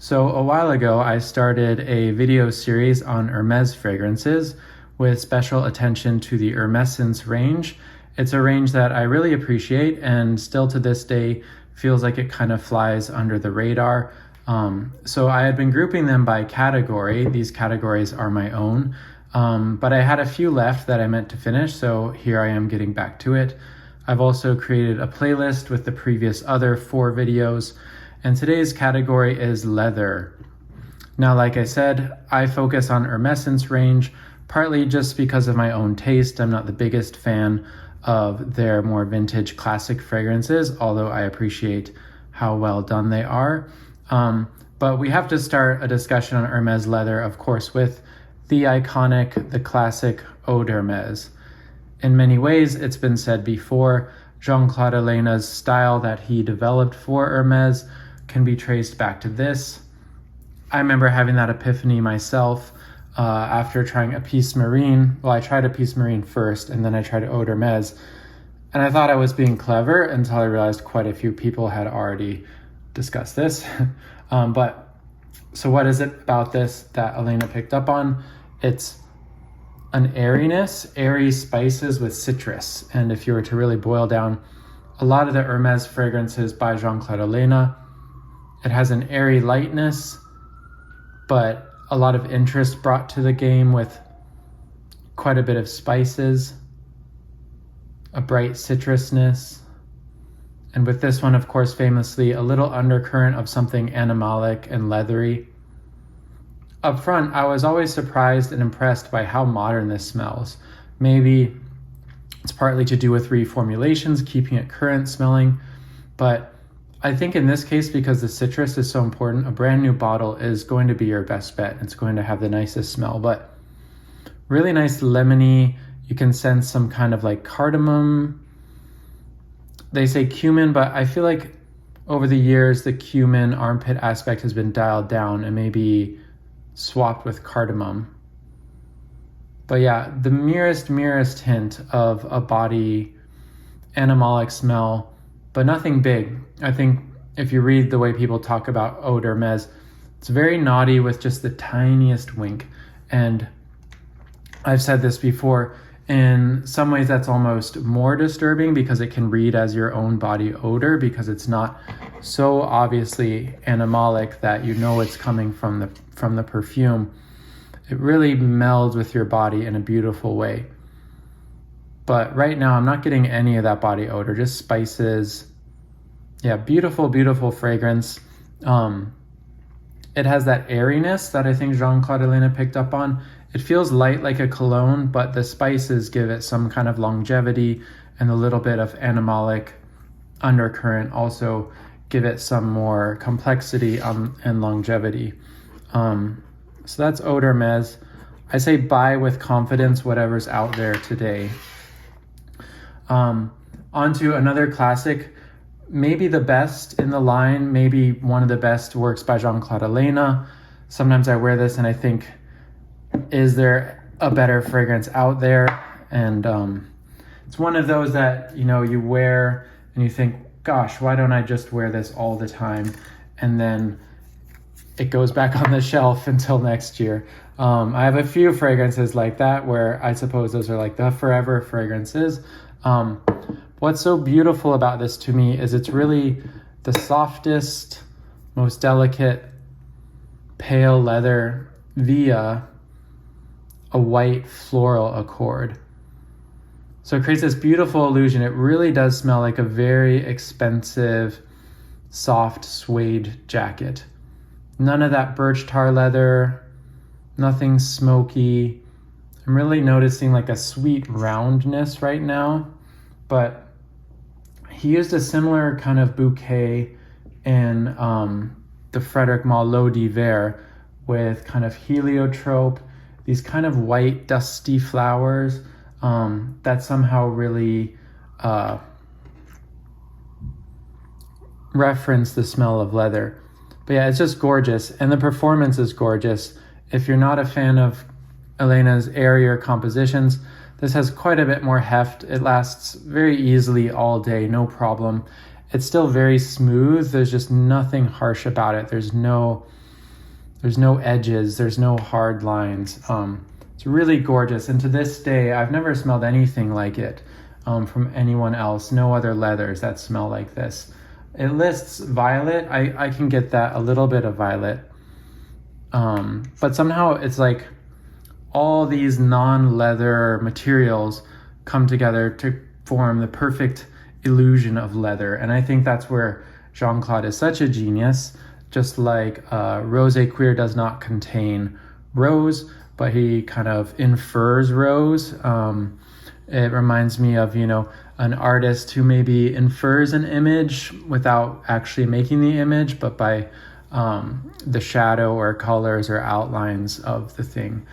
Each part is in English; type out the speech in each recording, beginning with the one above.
So a while ago, I started a video series on Hermes fragrances with special attention to the Hermescence range. It's a range that I really appreciate and still to this day feels like it kind of flies under the radar. So I had been grouping them by category. These categories are my own, but I had a few left that I meant to finish, so here I am getting back to it. I've also created a playlist with the previous other 4 videos, and today's category is leather. Now, like I said, I focus on Hermescence range, partly just because of my own taste. I'm not the biggest fan of their more vintage classic fragrances, although I appreciate how well done they are. But we have to start a discussion on Hermes leather, of course, with the iconic, the classic Eau d'Hermes. In many ways, it's been said before, Jean-Claude Ellaine's style that he developed for Hermes can be traced back to this. I remember having that epiphany myself after trying a Piece Marine. Well, I tried a Piece Marine first, and then I tried Eau d'Hermes. And I thought I was being clever until I realized quite a few people had already discussed this. So what is it about this that Elena picked up on? It's an airiness, airy spices with citrus. And if you were to really boil down a lot of the Hermes fragrances by Jean-Claude Ellane, it has an airy lightness, but a lot of interest brought to the game with quite a bit of spices, a bright citrusness, and with this one, of course, famously, a little undercurrent of something animalic and leathery. Up front, I was always surprised and impressed by how modern this smells. Maybe it's partly to do with reformulations, keeping it current smelling, but I think in this case, because the citrus is so important, a brand new bottle is going to be your best bet. It's going to have the nicest smell, but really nice lemony. You can sense some kind of like cardamom. They say cumin, but I feel like over the years, the cumin armpit aspect has been dialed down and maybe swapped with cardamom. But yeah, the merest hint of a body animalic smell, but nothing big. I think if you read the way people talk about Eau d'Hermes, it's very naughty with just the tiniest wink. And I've said this before, in some ways that's almost more disturbing because it can read as your own body odor because it's not so obviously animalic that you know it's coming from the perfume. It really melds with your body in a beautiful way. But right now I'm not getting any of that body odor, just spices. Yeah, beautiful fragrance. It has that airiness that I think Jean-Claude Ellane picked up on. It feels light like a cologne, but the spices give it some kind of longevity, and a little bit of animalic undercurrent also give it some more complexity and longevity. So that's Eau d'Hermes. I say buy with confidence whatever's out there today. On to another classic, maybe the best in the line, maybe one of the best works by Jean-Claude Ellane. Sometimes I wear this and I think, is there a better fragrance out there? And it's one of those that, you wear and you think, gosh, why don't I just wear this all the time? And then it goes back on the shelf until next year. I have a few fragrances like that where I suppose those are like the forever fragrances. What's so beautiful about this to me is it's really the softest, most delicate, pale leather via a white floral accord. So it creates this beautiful illusion. It really does smell like a very expensive, soft suede jacket. None of that birch tar leather, nothing smoky. I'm really noticing like a sweet roundness right now, but he used a similar kind of bouquet in the Frederic Malle d'Hiver with kind of heliotrope, these kind of white dusty flowers that somehow really reference the smell of leather. But yeah, it's just gorgeous, and the performance is gorgeous. If you're not a fan of Elena's airier compositions, this has quite a bit more heft. It lasts very easily all day, no problem. It's still very smooth. There's just nothing harsh about it. There's no There's no edges, there's no hard lines. It's really gorgeous. And to this day, I've never smelled anything like it from anyone else. No other leathers that smell like this. It lists violet. I can get that, a little bit of violet. But somehow it's like all these non-leather materials come together to form the perfect illusion of leather. And I think that's where Jean-Claude is such a genius. Just like Rosé Cuir does not contain rose, but he kind of infers rose. It reminds me of, an artist who maybe infers an image without actually making the image, but by the shadow or colors or outlines of the thing.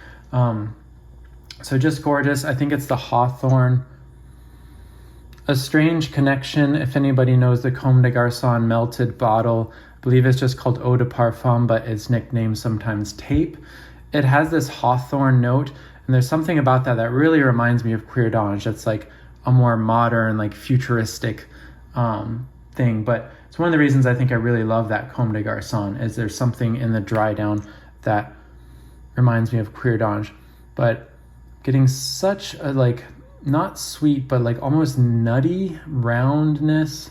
So just gorgeous. I think it's the hawthorn. A strange connection, if anybody knows the Comme des Garçons melted bottle, I believe it's just called Eau de Parfum, but it's nicknamed sometimes Tape. It has this hawthorn note, and there's something about that really reminds me of Cuir d'Ange. It's like a more modern, like futuristic thing. But it's one of the reasons I think I really love that Comme des Garçons, is there's something in the dry down that reminds me of Cuir d'Ange. But getting such a, like, not sweet, but like almost nutty roundness.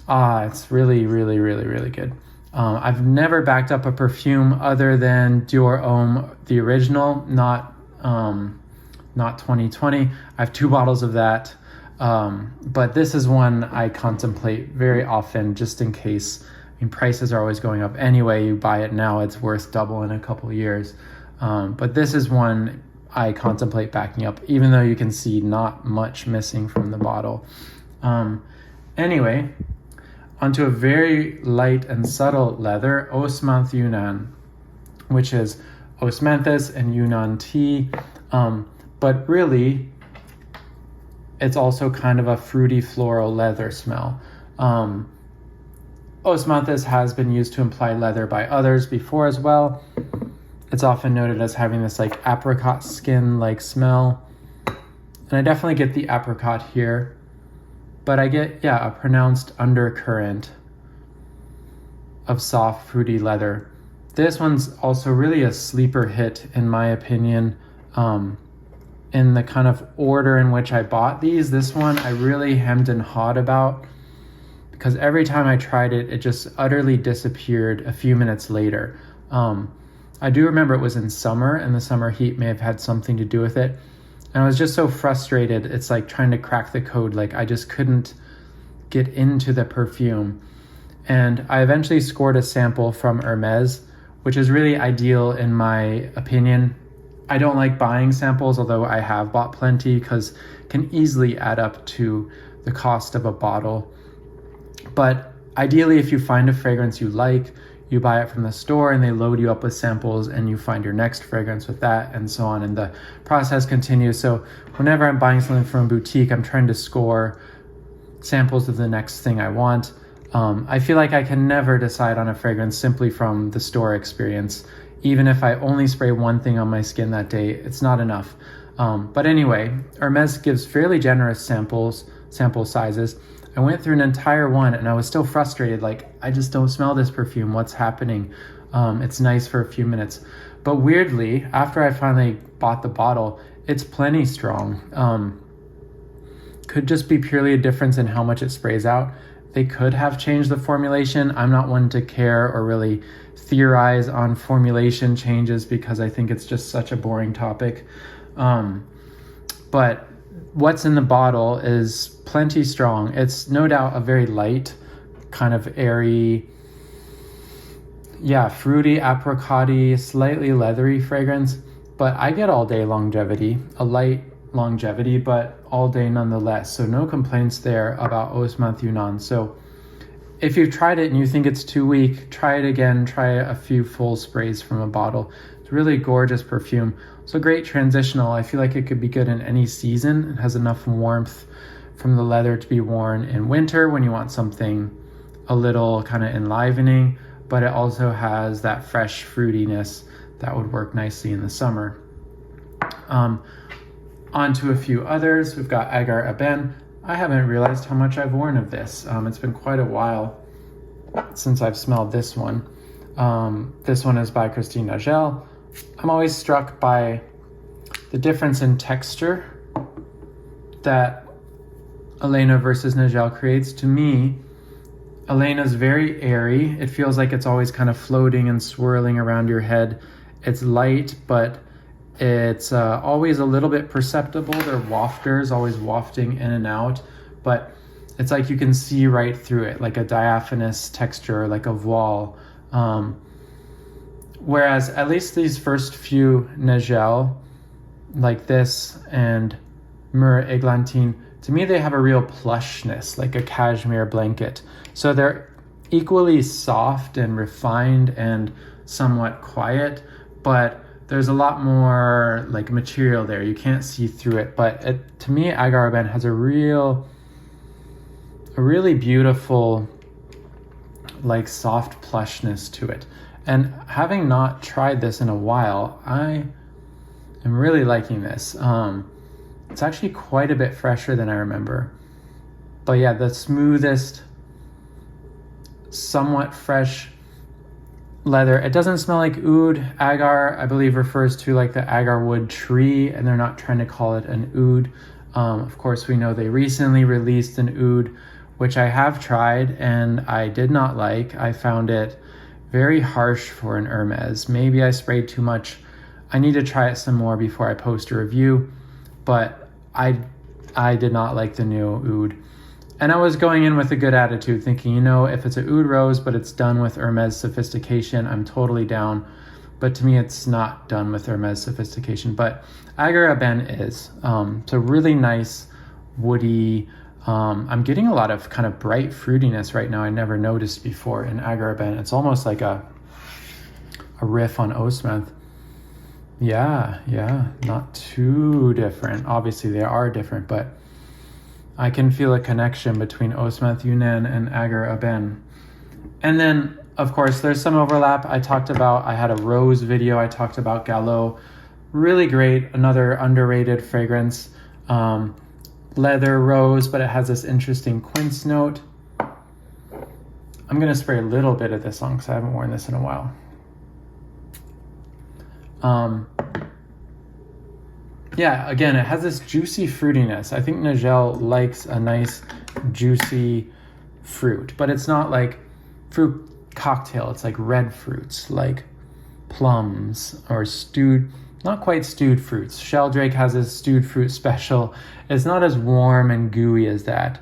It's really, really, really, really good. I've never backed up a perfume other than Dior Homme, the original, not 2020. I have 2 bottles of that. But this is one I contemplate very often, just in case. I mean, prices are always going up anyway. You buy it now, it's worth double in a couple of years. But this is one I contemplate backing up, even though you can see not much missing from the bottle. Anyway, onto a very light and subtle leather, Osmanthe Yunan, which is Osmanthes and Yunan tea. But really, it's also kind of a fruity floral leather smell. Osmanthes has been used to imply leather by others before as well. It's often noted as having this like apricot skin like smell. And I definitely get the apricot here, but I get, a pronounced undercurrent of soft fruity leather. This one's also really a sleeper hit in my opinion. In the kind of order in which I bought these, this one I really hemmed and hawed about, because every time I tried it, it just utterly disappeared a few minutes later. I do remember it was in summer, and the summer heat may have had something to do with it. And I was just so frustrated. It's like trying to crack the code. Like I just couldn't get into the perfume. And I eventually scored a sample from Hermes, which is really ideal in my opinion. I don't like buying samples, although I have bought plenty, because it can easily add up to the cost of a bottle. But ideally, if you find a fragrance you like, you buy it from the store and they load you up with samples and you find your next fragrance with that, and so on. And the process continues. So whenever I'm buying something from a boutique, I'm trying to score samples of the next thing I want. I feel like I can never decide on a fragrance simply from the store experience. Even if I only spray one thing on my skin that day, it's not enough. But anyway, Hermes gives fairly generous sample sizes. I went through an entire one and I was still frustrated. Like, I just don't smell this perfume. What's happening? It's nice for a few minutes. But weirdly, after I finally bought the bottle, it's plenty strong. Could just be purely a difference in how much it sprays out. They could have changed the formulation. I'm not one to care or really theorize on formulation changes because I think it's just such a boring topic. But what's in the bottle is plenty strong. It's no doubt a very light, kind of airy, fruity, apricot-y, slightly leathery fragrance. But I get all day longevity, a light longevity, but all day nonetheless. So no complaints there about Osmanthe Yunan. So if you've tried it and you think it's too weak, try it again. Try a few full sprays from a bottle. It's a really gorgeous perfume. So great transitional. I feel like it could be good in any season. It has enough warmth from the leather to be worn in winter when you want something a little kind of enlivening, but it also has that fresh fruitiness that would work nicely in the summer. On to a few others. We've got Agar Ebene. I haven't realized how much I've worn of this. It's been quite a while since I've smelled this one. This one is by Christine Nagel. I'm always struck by the difference in texture that Elena versus Nagel creates. To me, Elena's very airy. It feels like it's always kind of floating and swirling around your head. It's light, but it's always a little bit perceptible. They're wafters, always wafting in and out, but it's like you can see right through it, like a diaphanous texture, like a voile. Whereas at least these first few Nagel, like this and Mur Eglantine, to me they have a real plushness, like a cashmere blanket. So they're equally soft and refined and somewhat quiet, but there's a lot more like material there. You can't see through it. But to me, Agar Ebene has a really beautiful, like soft plushness to it. And having not tried this in a while, I am really liking this. It's actually quite a bit fresher than I remember. But yeah, the smoothest, somewhat fresh leather. It doesn't smell like oud. Agar, I believe, refers to like the agar wood tree, and they're not trying to call it an oud. Of course, we know they recently released an oud, which I have tried and I did not like. I found it very harsh for an Hermes. Maybe I sprayed too much. I need to try it some more before I post a review, but I did not like the new oud. And I was going in with a good attitude, thinking, you know, if it's a oud rose, but it's done with Hermes sophistication, I'm totally down. But to me, it's not done with Hermes sophistication. But Agar Ebene is. So really nice, woody. I'm getting a lot of kind of bright fruitiness right now I never noticed before in Agar Ebene. It's almost like a riff on Osmanthe. Yeah, not too different. Obviously, they are different, but I can feel a connection between Osmanthe, Yunan, and Agar Ebene. And then, of course, there's some overlap. I had a rose video. I talked about Galop. Really great. Another underrated fragrance. Leather rose, but it has this interesting quince note. I'm going to spray a little bit of this on because I haven't worn this in a while. Yeah, again, it has this juicy fruitiness. I think Nagel likes a nice juicy fruit, but it's not like fruit cocktail. It's like red fruits, like plums or stewed, not quite stewed fruits. Sheldrake has his stewed fruit special. It's not as warm and gooey as that.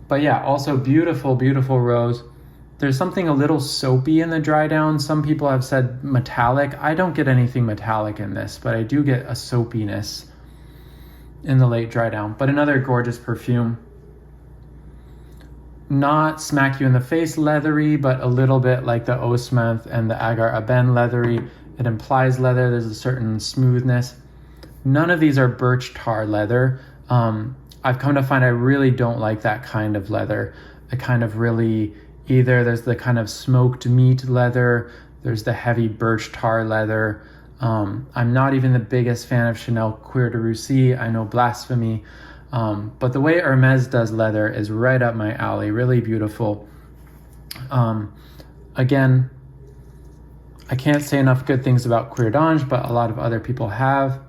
But yeah, also beautiful, beautiful rose. There's something a little soapy in the dry down. Some people have said metallic. I don't get anything metallic in this, but I do get a soapiness in the late dry down. But another gorgeous perfume. Not smack you in the face leathery, but a little bit like the Osmanthe and the Agar Ebene leathery. It implies leather. There's a certain smoothness. None of these are birch tar leather. I've come to find I really don't like that kind of leather. The kind of really... Either there's the kind of smoked meat leather, there's the heavy birch tar leather. I'm not even the biggest fan of Chanel Cuir de Russie. I know, blasphemy. But the way Hermes does leather is right up my alley, really beautiful. Again, I can't say enough good things about Cuir d'Ange, but a lot of other people have.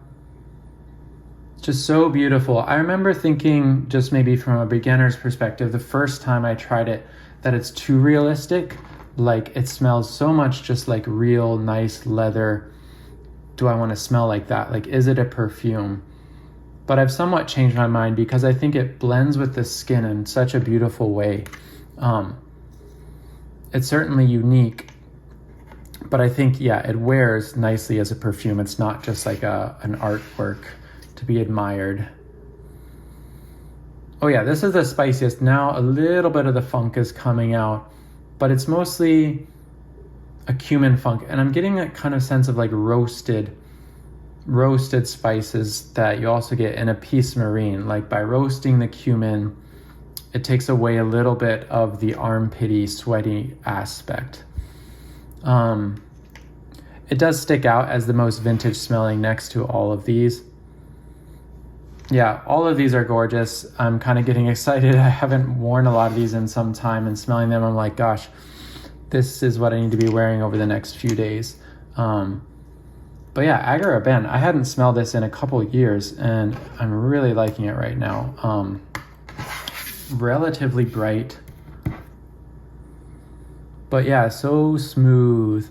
Just so beautiful. I remember thinking, just maybe from a beginner's perspective, the first time I tried it, that it's too realistic. Like, it smells so much just like real nice leather. Do I want to smell like that? Like, is it a perfume? But I've somewhat changed my mind because I think it blends with the skin in such a beautiful way. It's certainly unique, but I think, yeah, it wears nicely as a perfume. It's not just like an artwork to be admired. Oh yeah, this is the spiciest. Now a little bit of the funk is coming out, but it's mostly a cumin funk. And I'm getting a kind of sense of like roasted spices that you also get in a Peace Marine. Like by roasting the cumin, it takes away a little bit of the armpity, sweaty aspect. It does stick out as the most vintage smelling next to all of these. Yeah, all of these are gorgeous. I'm kind of getting excited. I haven't worn a lot of these in some time, and smelling them, I'm like, gosh, this is what I need to be wearing over the next few days. But yeah, Agar Ebene, I hadn't smelled this in a couple years, and I'm really liking it right now. Relatively bright, but yeah, so smooth.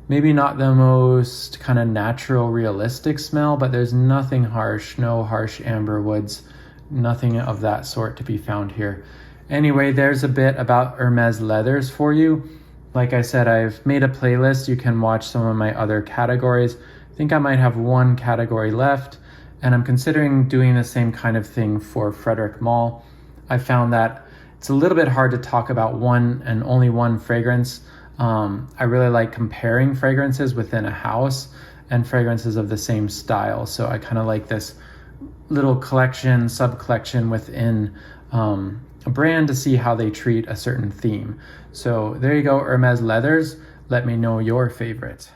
Maybe not the most kind of natural, realistic smell, but there's nothing harsh, no harsh amber woods, nothing of that sort to be found here. Anyway, there's a bit about Hermes leathers for you. Like I said, I've made a playlist. You can watch some of my other categories. I think I might have one category left, and I'm considering doing the same kind of thing for Frederic Malle. I found that it's a little bit hard to talk about one and only one fragrance. I really like comparing fragrances within a house and fragrances of the same style. So I kind of like this little collection, sub-collection within a brand to see how they treat a certain theme. So there you go, Hermes leathers. Let me know your favorite.